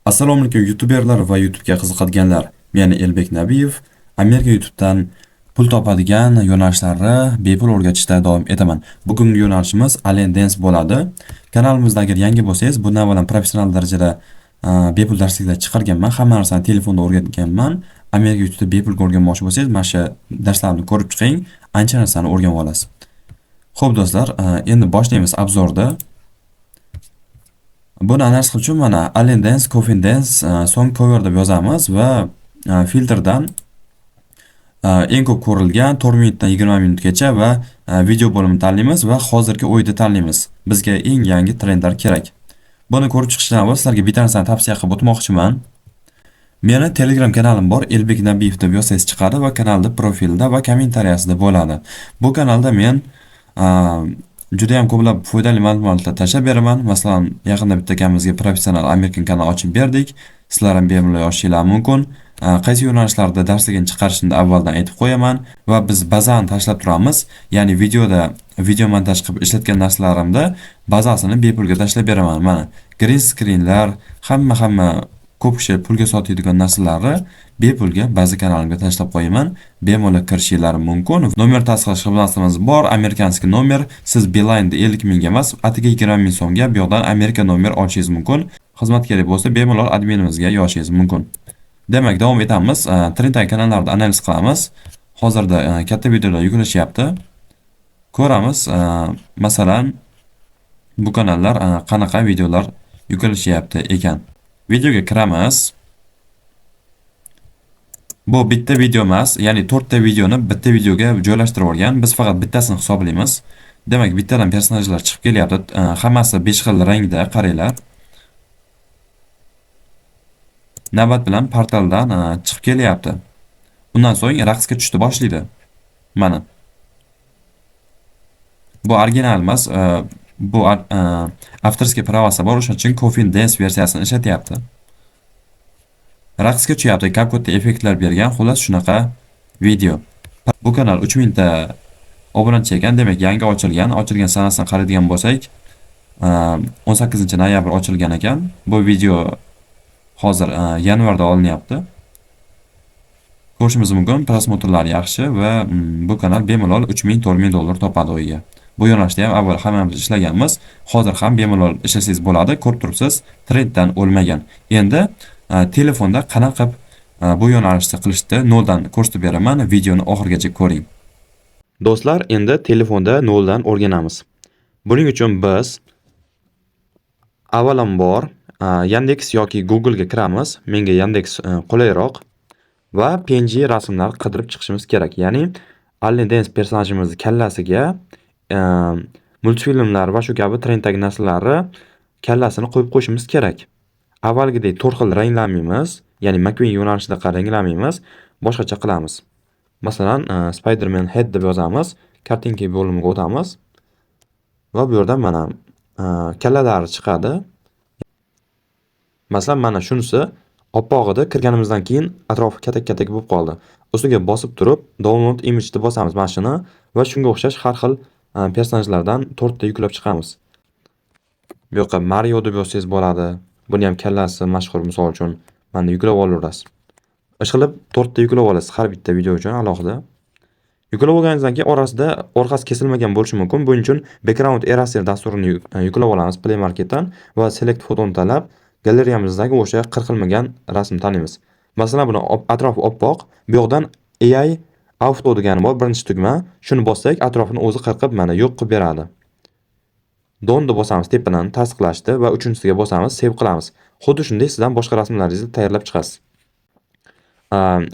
Assalomu alaykum youtuberlar va YouTube'ga qiziqadiganlar. Men Elbek Nabiyev. Amerika YouTube'dan pul topadigan yo'nalishlarni bepul o'rgatishda davom etaman. Bugungi yo'nalishimiz Alien Dance bo'ladi. Kanalimizda agar yangi bo'lsangiz, bundan avval professional darajada bepul darsliklar chiqarganman. Hamma narsani telefonda o'rgatganman. Amerika YouTube'da bepul o'rganmoqchi bo'lsangiz, mana shu darslarni ko'rib chiqing. Ancha narsani o'rganib olasiz. Xo'p do'stlar, endi boshlaymiz obzorda. Buni analiz qilish uchun mana Alien Dance, Coffin Dance, so'ng cover deb yozamiz va filtrdan eng ko'p ko'rilgan 4 minutdan 20 minutgacha va video bo'limini tanlaymiz va hozirgi o'yinni tanlaymiz. Bizga eng yangi trendlar kerak. Buni ko'rib chiqishdan avval sizlarga bitta narsani tavsiya qilib o'tmoqchiman. Meni Telegram kanalim bor, Elbek Nabiyev deb yozsangiz chiqadi va kanalda profilda va kommentariyasida bo'ladi. Bu kanalda men juda ham ko'plab foydali ma'lumotlar tashlab beraman. Masalan, yaqinda bitta akamizga professional Amerikan kanal ochib berdik. Sizlar ham bemalol yozishingiz mumkin. Qaysi yo'nalishlarda darsligini chiqarishni avvaldan aytib qo'yaman va biz bazani tashlab turamiz. Ya'ni video montaj qilib ishlatgan narsalarimda bazasini bepulga tashlab beraman. Mana green screenlar, hamma ko'p kishi pulga sotadigan narsalarni bepulga baza kanalimga tashlab qo'yaman. Bemalol kirishingiz mumkin. Nomer tasdiqlash xizmatimiz bor, amerikanskiy nomer. Siz Beeline'da 50 mingga emas, atiga 20 ming so'mga bu yoqdan Amerika nomer olishingiz mumkin. Xizmat kerak bo'lsa, bemalol adminimizga yozishingiz mumkin. Demak, davom etamiz. Trenddagi kanallarni analiz qilamiz. Hozirda katta videolar yuklashyapti. Ko'ramiz, masalan, bu kanallar qanaqa videolar yuklashyapti ekan. Videoga kiramiz. Bu bitta video emas, ya'ni 4 ta videoni bitta videoga joylashtirib olgan. Biz faqat bittasini hisoblaymiz. Demak, bittadan personajlar chiqib kelyapti. Hammasi 5 xil rangda, qaranglar. Navbat bilan portaldan chiqib kelyapti. Undan so'ng raqsga tushdi boshlaydi. Mana. Bu original emas, bu avtorskiy pravasi bor, o'shuning uchun Coffin Dance versiyasini ishlatyapti. Raqsga tushyapti, katta effektlar bergan, xolos shunaqa video. Bu kanal 3000 ta obunachi ekan, demak yangi ochilgan sanasini qaraydigan bo'lsak, 18-noyabr ochilgan ekan. Bu video hozir yanvarda olinyapti. Ko'rishimiz mumkin, prosmotrlar yaxshi va bu kanal bemalol 3000-4000 dollar topadi o'yiga. Bu yo'nalishda ham avval hammamiz ishlaganmiz. Hozir ham bemalol ishlasangiz bo'ladi. Ko'rib turibsiz, trenddan o'lmagan. Endi telefonda qanaqa bu yo'nalishda qilishni noldan ko'rsatib beraman. Videoni oxirigacha ko'ring. Do'stlar, endi telefonda noldan o'rganamiz. Buning uchun biz avvalambor Yandex yoki Google ga kiramiz. Menga Yandex qulayroq va PNG rasmlar qidirib chiqishimiz kerak. Ya'ni Alien Dance personajimizning kallasiga multfilmlar va shu kabi trenddagi narsalarni kallasini qo'yib qo'yishimiz kerak. Avvalgidek 4 xil ranglamaymiz, ya'ni McQueen yo'nalishida ranglamaymiz, boshqacha qilamiz. Masalan, Spider-Man Head deb yozamiz, kartinka bo'limiga o'tamiz va bu yerdan mana kallalari chiqadi. Masalan, mana shunisi oppoq edi, kirganimizdan keyin atrofi katak-katak bo'lib qoldi. Ustiga bosib turib, download image deb bosamiz mana shuni va shunga o'xshash har xil personajlardan 4 ta yuklab chiqamiz. Bu yoqqa Mario deb yozsangiz bo'ladi. Buni ham kallasi mashhur, misol uchun mana yuklab olaverasiz. Ishqilib 4 ta yuklab olasiz har bitta video uchun alohida. Yuklab olganingizdan keyin orasida orqasi kesilmagan bo'lishi mumkin. Buning uchun Background Eraser dasturini yuklab olamiz Play Marketdan va Select fotoni tanlab galereyamizdagi o'sha qirqilmagan rasmni tanlaymiz. Masalan, buni atrofi oppoq, bu yoqdan AI Auto degani bor, birinchi tugma. Shuni bossak, atrofini o'zi qirqib mana yo'q qilib beradi. Donni bosamiz tepadan tasdiqlashdi va uchinchisiga bosamiz, save qilamiz. Xuddi shunday sizdan boshqa rasmlaringizni tayyorlab chiqasiz.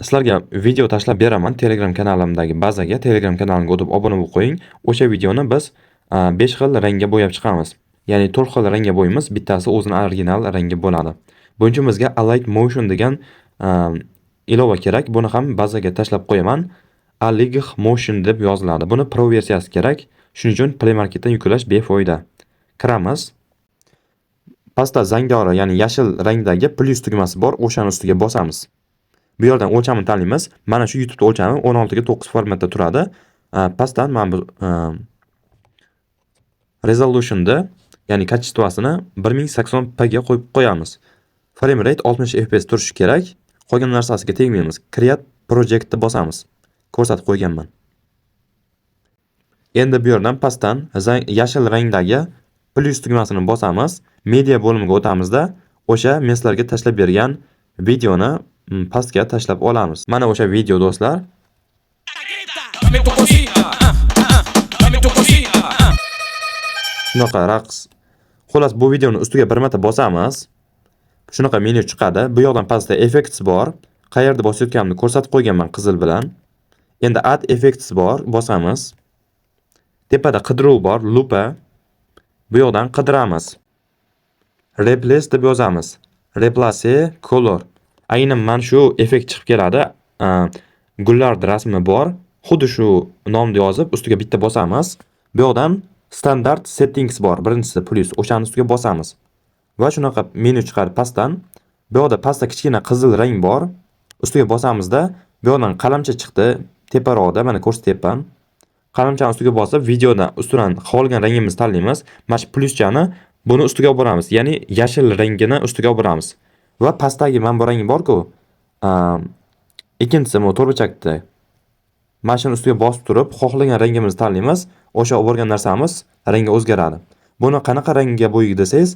Sizlarga video tashlab beraman Telegram kanalimdagi bazaga. Telegram kanalimga o'tib obuna bo'lib qo'ying. O'sha videoni biz 5 xil rangga bo'yab chiqamiz. Ya'ni 4 xil rangga bo'yimiz, bittasi o'zini original rangi bo'ladi. Buning uchun bizga Alight Motion degan ilova kerak. Buni ham bazaga tashlab qo'yaman. Alight Motion deb yoziladi. Buni Pro versiyasi kerak. Shuning uchun Play Marketdan yuklash befoyda. Kiramiz. Pastda zangori, ya'ni yashil rangdagi plus tugmasi bor, o'shaning ustiga bosamiz. Bu yerdan o'lchamini tanlaymiz. Mana shu YouTube o'lchami 16 ga 9 formatda turadi. Pastdan mana bu resolutionda, ya'ni kачествосini 1080p ga qo'yib qo'yamiz. Frame rate 60 fps turishi kerak. Qolgan narsasiga tegmaymiz. Create projectni bosamiz. Ko'rsatib qo'yganman. Endi bu yerdan pastdan yashil rangdagi plus tugmasini bosamiz. Media bo'limiga o'tamizda o'sha meslarga tashlab bergan videoni pastga tashlab olamiz. Mana o'sha video do'stlar. Shunaqa raqs. Xullas bu videoni ustiga bir marta bosamiz. Shunaqa menu chiqadi. Bu yoqdan pastda effects bor. Qayerda bosayotganimni ko'rsatib qo'yganman qizil bilan. Endi add effects bor, bosamiz. Tepada qidiruv bor, lupa. Bu yoqdan qidiramiz. Replace deb yozamiz. Replace color. Aynan mana shu effekt chiqib keladi. Gullar rasmi bor. Xuddi shu nomni yozib ustiga bitta bosamiz. Bu yoqdan standard settings bor. Birinchisi plus, o'shani ustiga bosamiz. Va shunaqa menu chiqadi pastdan. Bu yoqda pastda kichkina qizil rang bor. Ustiga bosamizda bu yoqdan qalamcha chiqdi. Teparoqda mana ko'rsatyapman. Qalamchani ustiga bosib videodan ustidan qolgan rangimizni tanlaymiz. Mana shu pluschani buni ustiga olib boramiz. Ya'ni yashil rangini ustiga olib boramiz. Va pastdagi mana bu rang bor-ku, ikkinchisi bu to'rtburchakda. Mana shuni ustiga bosib turib, xohlagan rangimizni tanlaymiz. O'sha olib borgan narsamiz rangi o'zgaradi. Buni qanaqa rangga bo'yaylik desangiz,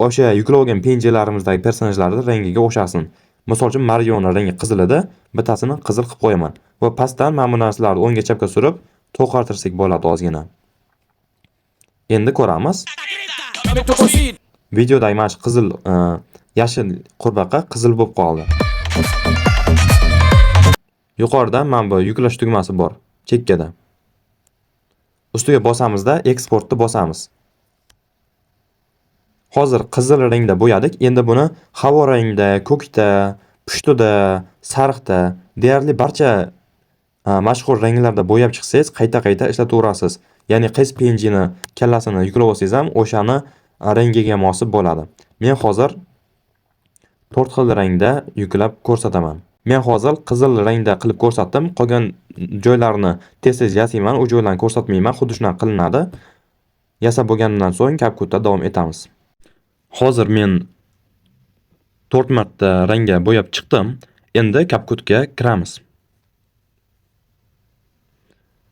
o'sha yuklab olgan penjilarimizdagi personajlarning rangiga o'xshasin. Misol uchun Marioning rangi qizil edi, bittasini qizil qilib qo'yaman. Va pastdan mana bu narsalarni o'ngga chapga surib, to'qartirsak bo'ladi ozgina. Endi ko'ramiz. Videodagi mana shu qizil, yashil qurbaqa qizil bo'lib qoldi. Yuqorida mana bu yuklash tugmasi bor, chekkada. Ustiga bosamizda exportni bosamiz. Hozir qizil rangda bo'yadik. Endi buni havo rangda, ko'kda, pushtida, sariqda, deyarli barcha mashhur ranglarda bo'yab chiqsangiz, qayta-qayta ishlataverasiz. Ya'ni qaysi PNGni kallasini yuklab olsangiz ham o'shani rangiga munosib bo'ladi. Men hozir 4 xil rangda yuklab ko'rsataman. Men hozir qizil rangda qilib ko'rsatdim. Qolgan joylarini tez-tez yasayman, u joylarni ko'rsatmayman. Xuddi shunaqa qilinadi. Yasab bo'lgandan so'ng CapCut'da davom etamiz. Hozir men 4 marta rangga bo'yab chiqdim. Endi CapCut'ga kiramiz.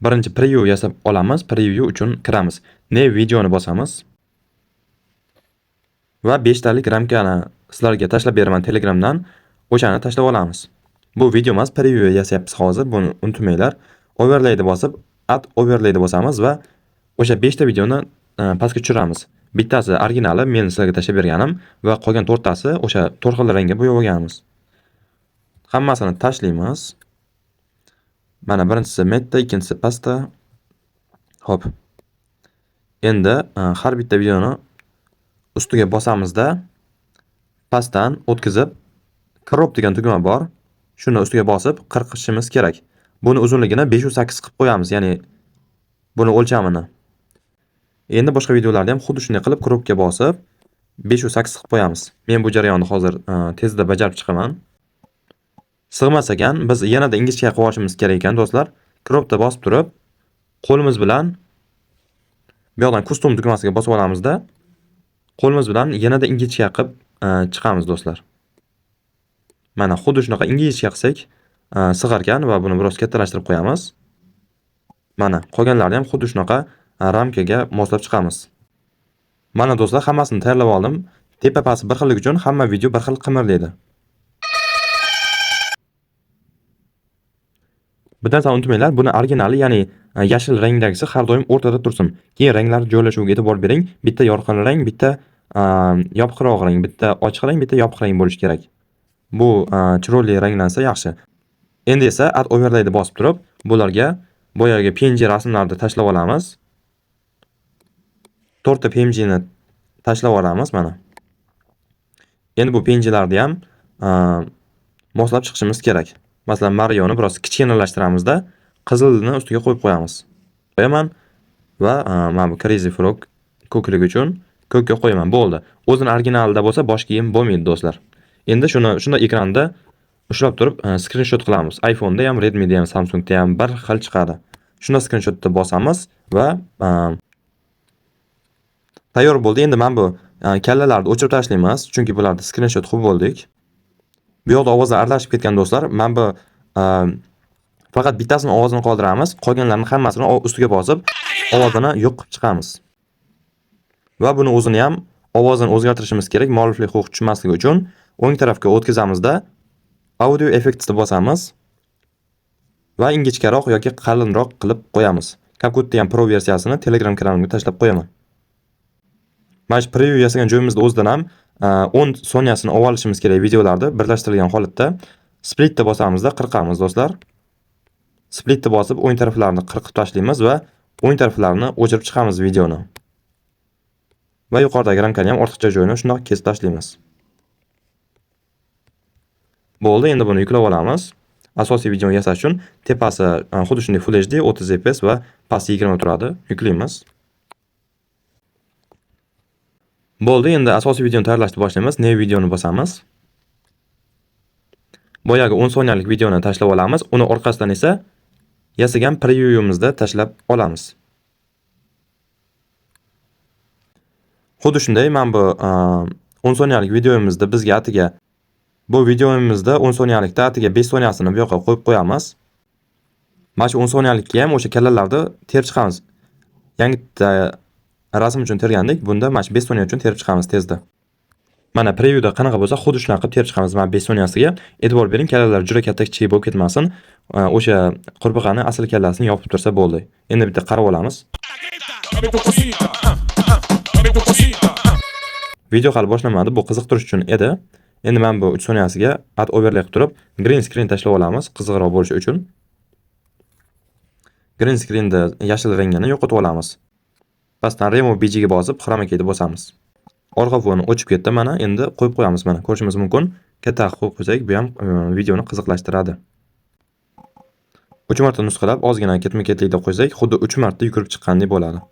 Birinchi preview yasab olamiz. Preview uchun kiramiz. New videoni bosamiz. Va 5 talik ramkani sizlarga tashlab beraman Telegramdan. O'shani tashlab olamiz. Bu video emas, preview yasayapmiz hozir. Buni unutmanglar. Overlay'ni bosib, add overlay'ni bosamiz va o'sha 5 ta videoni pastga tushiramiz. Bittasi originali, men sizlarga tashlab berganim va qolgan 4 tasi o'sha 4 xil rangga bo'yab olganimiz. Hammasini tashlaymiz. Mana birinchisi metda, ikkinchisi pastda. Hop. Endi har bitta videoni ustiga bosamizda pastdan o'tkazib crop degan tugma bor. Shuni ustiga bosib qirqishimiz kerak. Buni uzunligini 508 qilib qo'yamiz, ya'ni buni o'lchamini. Endi boshqa videolarda ham xuddi shunday qilib cropga bosib 508 qilib qo'yamiz. Men bu jarayonni hozir tezda bajarib chiqaman. Sig'mas ekan, biz yanada ingichka qilib olishimiz kerak ekan do'stlar. Cropda bosib turib, qo'limiz bilan bu yoqdan custom tugmasiga bosib olamizda, qo'limiz bilan yanada ingichka qilib chiqamiz do'stlar. Mana xuddi shunaqa ingichka qilsak, sig'ar ekan va buni biroz kattalashtirib qo'yamiz. Mana qolganlarini ham xuddi shunaqa ramkaga moslab chiqamiz. Mana do'stlar, hammasini tayyorlab oldim. Tepa-pasti bir xillik uchun hamma video bir xil qimirlaydi. Bir narsani unutmanglar, buni originali, ya'ni yashil rangdagisi har doim o'rtada tursin. Keyin ranglar joylashuviga e'tibor bering. Bitta yorqin rang, bitta yopiqroq rang, bitta ochiq rang, bitta yopiq rang bo'lishi kerak. Bu chiroyli ranglansa yaxshi. Endi esa add overlay'ni bosib turib, bularga boyagi PNG rasmlarni tashlab olamiz. 4 ta PNGni tashlab olamiz mana. Endi bu PNGlarni ham moslab chiqishimiz kerak. Masalan, Marioni biroz kichkinalashtiramizda, qizilni ustiga qo'yib qo'yamiz. Qo'yaman va mana bu Crazy Frog ko'klik uchun ko'kka qo'yaman. Bo'ldi. O'zini originalida bo'lsa bosh kiyim bo'lmaydi do'stlar. Endi shunda ekranda ushlab turib screenshot qilamiz. iPhone'da ham, Redmi'da ham, Samsung'da ham bir xil chiqadi. Shunda screenshotni bosamiz va tayyor bo'ldi. Endi men bu kallalarni o'chirib tashlaymiz, chunki bularni screenshot qilib bo'ldik. Bu yoqda ovozlar aralashib ketgan do'stlar. Men bu faqat bittasini ovozini qoldiramiz, qolganlarning hammasini ustiga bosib, ovozini yo'q qilib chiqamiz. Va buni o'zini ham ovozini o'zgartirishimiz kerak, mualliflik huquq tushmasligi uchun. O'ng tarafga o'tkazamizda audio effectsni bosamiz va ingichkaroq yoki qalinroq qilib qo'yamiz. CapCut'ning ham Pro versiyasini Telegram kanalimga tashlab qo'yaman. Mana shu preview yasagan joyimizda o'zidan ham 10 soniyasini olishimiz kerak videolarni birlashtirilgan holatda. Split'ni bosamizda qirqamiz do'stlar. Split'ni bosib o'ng taraflarini qirqib tashlaymiz va o'ng taraflarini o'chirib chiqamiz videoni. Va yuqoridagi ramkani ham ortiqcha joyini shundoq kesib tashlaymiz. Bo'ldi, endi buni yuklab olamiz. Asosiy videoni yasash uchun tepasi xuddi shunday Full HD 30 fps va pasti 20 turadi. Yuklaymiz. Bo'ldi, endi asosiy videoni tayyorlashni boshlaymiz. New videoni bosamiz. Boyagi 10 soniyalik videoni tashlab olamiz. Uni orqasidan esa yasagan previewimizda tashlab olamiz. Xuddi shunday, men bu 10 soniyalik videomizda bizga atiga bu videomizda 10 soniyalikda atiga 5 soniyasini bu yoqqa qo'yib qo'yamiz. Mana shu 10 soniyalikka ham o'sha kallalarni terib chiqamiz. Yangi rasm uchun tergandik, bunda mana shu 5 soniya uchun terib chiqamiz tezda. Mana previewda qanaqa bo'lsa, xuddi shunaqa qilib terib chiqamiz. Mana 5 soniyasiga e'tibor bering, kallalar juda katta kichik bo'lib ketmasin. O'sha qurbaqani asl kallasini yopib tursa bo'ldi. Endi bitta qarab olamiz. Video hali boshlanmadi, bu qiziqtirish uchun edi. Endi men bu 3 soniyasiga add overlay qilib turib, green screen tashlab olamiz, qiziqroq bo'lishi uchun. Green screenda yashil rangini yo'qotib olamiz. Pastdan remove bg ga bosib, chroma keyni bosamiz. Orqa foni o'chib ketdi, mana endi qo'yib qo'yamiz, mana ko'rishimiz mumkin. Katta qo'yib qo'ysak, bu ham videoni qiziqlashtiradi. 3 marta nusxalab, ozgina ketma-ketlikda qo'ysak, xuddi 3 marta yugurib chiqqandek bo'ladi.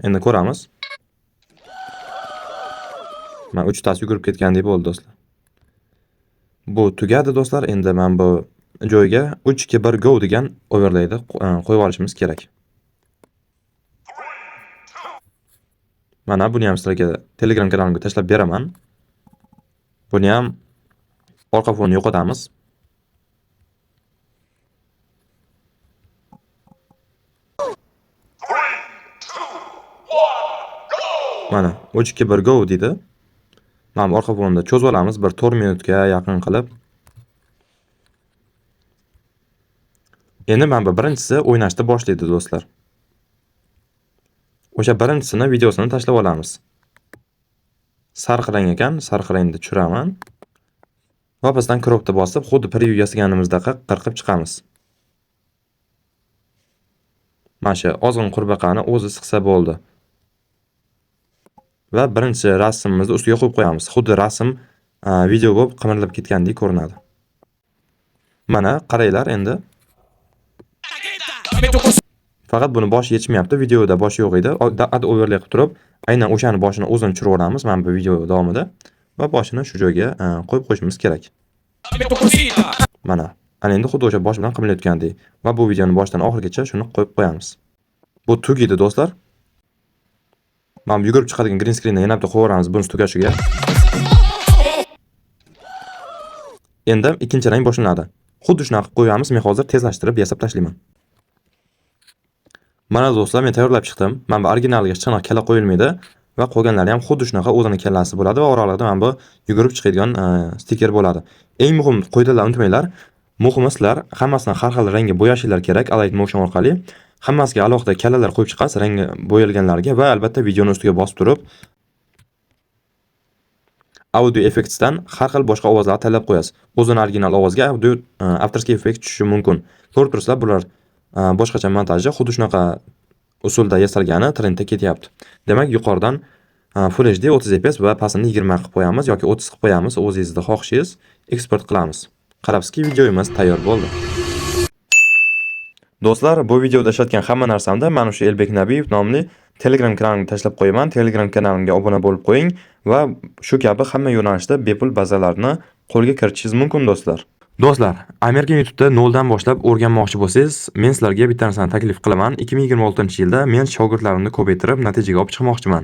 Endi ko'ramiz. Men 3 tasi yugurib ketgandek bo'ldi do'stlar. Bu tugadi do'stlar. Endi men bu joyga 3 2 1 go degan overlayni qo'yib olishimiz kerak. Mana buni ham sizlarga Telegram kanalimga tashlab beraman. Buni ham orqa fonni yo'qotamiz. Mana 3 2 1 go dedi. Mana orqa fonda cho'zib olamiz bir 4 minutga yaqin qilib. Endi mana bu birinchisi o'ynashni boshlaydi do'stlar. O'sha birinchisini videosini tashlab olamiz. Sariq rang ekan, sariq rangni tushiraman. Va bizdan crop'ni bosib, xuddi preview yasaganimizda qirqib chiqamiz. Mana shu ozg'in qurbaqani o'zi siqsa bo'ldi. Va birinchi rasmimizni ustiga qo'yib qo'yamiz. Xuddi rasm video bo'lib qimirlab ketgandek ko'rinadi. Mana qaranglar endi. Faqat buni boshi yetishmayapti. Videoda boshi yo'q edi. Add overlay qilib turib, aynan o'shani boshini o'zini tushirib olamiz mana bu video davomida va boshini shu joyga qo'yib qo'yishimiz kerak. Mana endi xuddi o'sha bosh bilan qimirlayotgandek va bu videoni boshidan oxirigacha shuni qo'yib qo'yamiz. Bu tugaydi do'stlar. Mana yugurib chiqadigan green screenni yana bitta qo'yib olamiz buni tugashiga. Endi ikkinchi rang boshlanadi. Xuddi shunaqa qo'yamiz. Men hozir tezlashtirib yasab tashlayman. Mana do'stlar, men tayyorlab chiqdim. Mana bu originaliga hech qanaqa kalla qo'yilmaydi va qolganlari ham xuddi shunaqa o'zining kallasi bo'ladi va oralig'ida mana bu yugurib chiqadigan stiker bo'ladi. Eng muhim qoidalarni unutmanglar. Muhimi sizlar hammasini har xil rangga bo'yashinglar kerak Align Motion orqali. Hammasiga alohida kallalar qo'yib chiqasiz rangi bo'yalganlarga va albatta videoni ustiga bosib turib audio effectsdan har xil boshqa ovozlar tanlab qo'yasiz. O'zining original ovoziga audio afterski effekt tushishi mumkin. Ko'rib turibsizlar, bular boshqacha montajda xuddi shunaqa usulda yasalgani trendda ketyapti. Demak, yuqoridan Full HD 30 fps va pastini 20 qilib qo'yamiz yoki 30 qilib qo'yamiz, o'zingizning xohishingiz, eksport qilamiz. Qarabsizki, videomiz tayyor bo'ldi. Do'stlar, bu videoda ishlatgan hamma narsamda mana shu Elbek Nabiyev nomli Telegram kanalimga tashlab qo'yaman. Telegram kanalimga obuna bo'lib qo'ying va shu kabi hamma yo'nalishda bepul bazalarni qo'lga kiritishingiz mumkin do'stlar. Do'stlar, Amerika YouTube'da noldan boshlab o'rganmoqchi bo'lsangiz, men sizlarga bitta narsani taklif qilaman. 2026-yilda men shogirdlarimni ko'paytirib, natijaga olib chiqmoqchiman.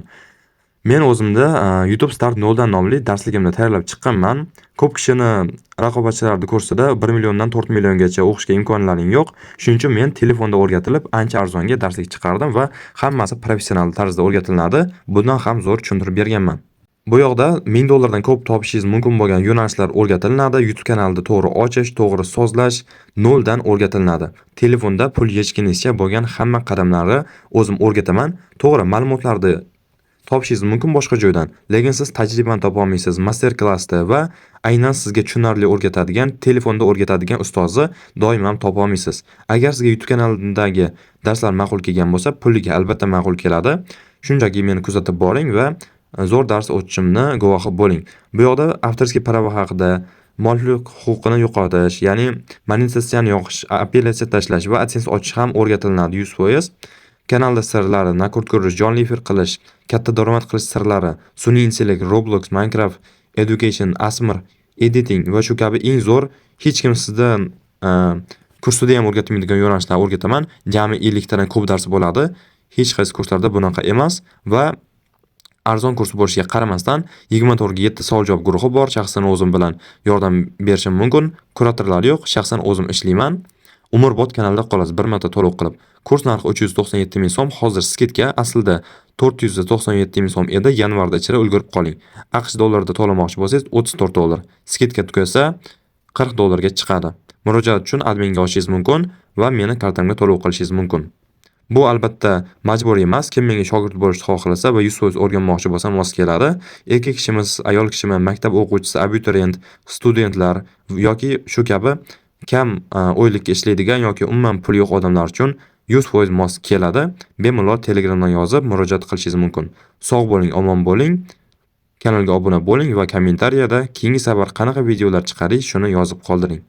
Men o'zimda YouTube Start noldan nomli darsligimni tayyorlab chiqqanman. Ko'p kishini raqobatchilarni kursida 1 milliondan 4 milliongacha o'qishga imkonlaring yo'q. Shuning uchun men telefonda o'rgatilib, ancha arzonga darslik chiqardim va hammasi professional tarzda o'rgatiladi. Bundan ham zo'r tushuntirib berganman. Bu yoqda $1000 dan ko'p topishingiz mumkin bo'lgan yo'nalishlar o'rgatiladi. YouTube kanalni to'g'ri ochish, to'g'ri so'zlash noldan o'rgatiladi. Telefonda pul yechganingizcha bo'lgan hamma qadamlarni o'zim o'rgataman. To'g'ri ma'lumotlarni topishingiz mumkin boshqa joydan, lekin siz tajribani topa olmaysiz. Master klassda va aynan sizga tushunarli o'rgatadigan, telefonda o'rgatadigan ustozni doim ham topa olmaysiz. Agar sizga YouTube kanalidagi darslar ma'qul kelgan bo'lsa, puliga albatta ma'qul keladi. Shunchaki meni kuzatib boring va zo'r dars o'tishimni guvohi bo'ling. Bu yoqda avtorskiy prava haqida, mulk huquqini yo'qotish, ya'ni monetizatsiyani yoqish, appelyatsiya tashlash va AdSense ochish ham o'rgatiladi 100%. Kanalda sirlari, nakurt ko'rish, jonli efir qilish, katta daromad qilish sirlari, sun'iy intellekt, Roblox, Minecraft, Education, ASMR, Editing va shu kabi eng zo'r hech kim sizdan kursida ham o'rgatmaydigan yo'nalishlarni o'rgataman. Jami 50 tadan ko'p dars bo'ladi. Hech qaysi kurslarda bunaqa emas va arzon kurs bo'lishiga qaramasdan 24 ga 7 savol javob guruhi bor. Shaxsan o'zim bilan yordam berishim mumkin. Kuratorlar yo'q, shaxsan o'zim ishlayman. Umrbod kanalda qolasiz bir marta to'lov qilib. Kurs narxi 397 ming so'm, hozir skidka aslida 497 ming so'm edi, yanvarda ichida ulgurib qoling. AQSh dollarida to'lamoqchi bo'lsangiz $34. Skidka tugasa $40 ga chiqadi. Murojaat uchun adminga olishingiz mumkin va meni kartamga to'lov qilishingiz mumkin. Bu albatta majburiy emas. Kim menga shogird bo'lishni xohlasa va 100% o'rganmoqchi bo'lsa mos keladi. Erkak kishimiz, ayol kishimi, maktab o'quvchisi, abituriyent, studentlar yoki shu kabi kam oylikka ishlaydigan yoki umuman puli yo'q odamlar uchun 100% mos keladi. Bemalol Telegramdan yozib murojaat qilishingiz mumkin. Sog' bo'ling, omon bo'ling. Kanalga obuna bo'ling va kommentariyada keyingi safar qanaqa videolar chiqarish shuni yozib qoldiring.